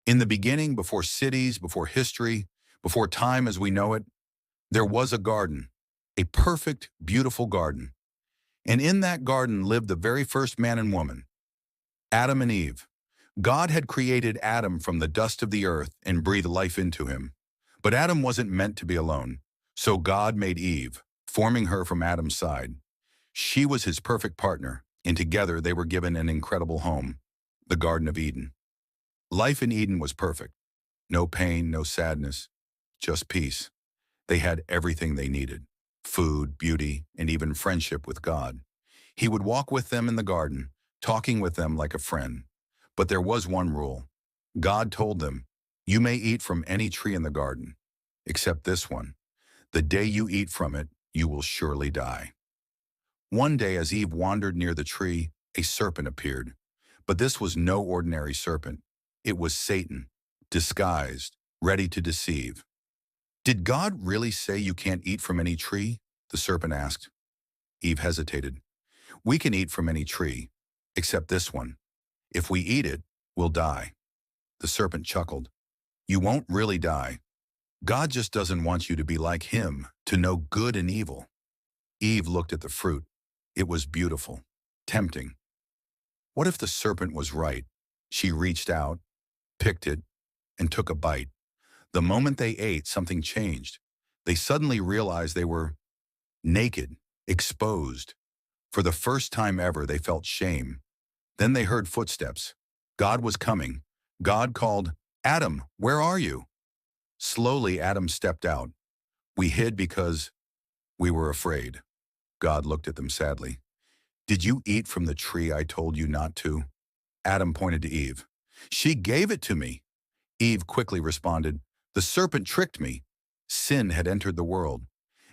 In the beginning, before cities, before history, before time as we know it, there was a garden, a perfect, beautiful garden. And in that garden lived the very first man and woman, Adam and Eve. God had created Adam from the dust of the earth and breathed life into him. But Adam wasn't meant to be alone. So God made Eve, forming her from Adam's side. She was his perfect partner, and together they were given an incredible home, the Garden of Eden. Life in Eden was perfect. No pain, no sadness, just peace. They had everything they needed: food, beauty, and even friendship with God. He would walk with them in the garden, talking with them like a friend. But there was one rule. God told them, "You may eat from any tree in the garden, except this one. The day you eat from it, you will surely die." One day as Eve wandered near the tree, a serpent appeared. But this was no ordinary serpent. It was Satan, disguised, ready to deceive. "Did God really say you can't eat from any tree?" the serpent asked. Eve hesitated. "We can eat from any tree, except this one. If we eat it, we'll die." The serpent chuckled. "You won't really die. God just doesn't want you to be like him, to know good and evil." Eve looked at the fruit. It was beautiful, tempting. What if the serpent was right? She reached out, picked it, and took a bite. The moment they ate, something changed. They suddenly realized they were naked, exposed. For the first time ever, they felt shame. Then they heard footsteps. God was coming. God called, "Adam, where are you?" Slowly, Adam stepped out. "We hid because we were afraid." God looked at them sadly. "Did you eat from the tree I told you not to?" Adam pointed to Eve. "She gave it to me." Eve quickly responded, "The serpent tricked me." Sin had entered the world,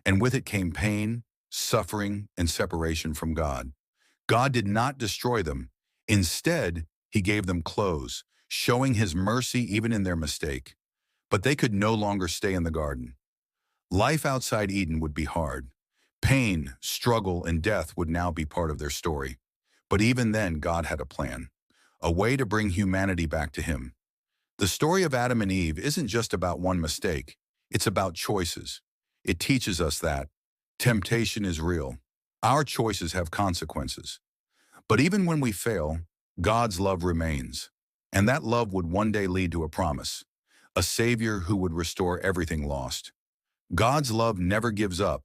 and with it came pain, suffering, and separation from God. God did not destroy them. Instead, he gave them clothes, showing his mercy even in their mistake. But they could no longer stay in the garden. Life outside Eden would be hard. Pain, struggle, and death would now be part of their story. But even then, God had a plan, a way to bring humanity back to him. The story of Adam and Eve isn't just about one mistake. It's about choices. It teaches us that temptation is real. Our choices have consequences. But even when we fail, God's love remains. And that love would one day lead to a promise, a Savior who would restore everything lost. God's love never gives up,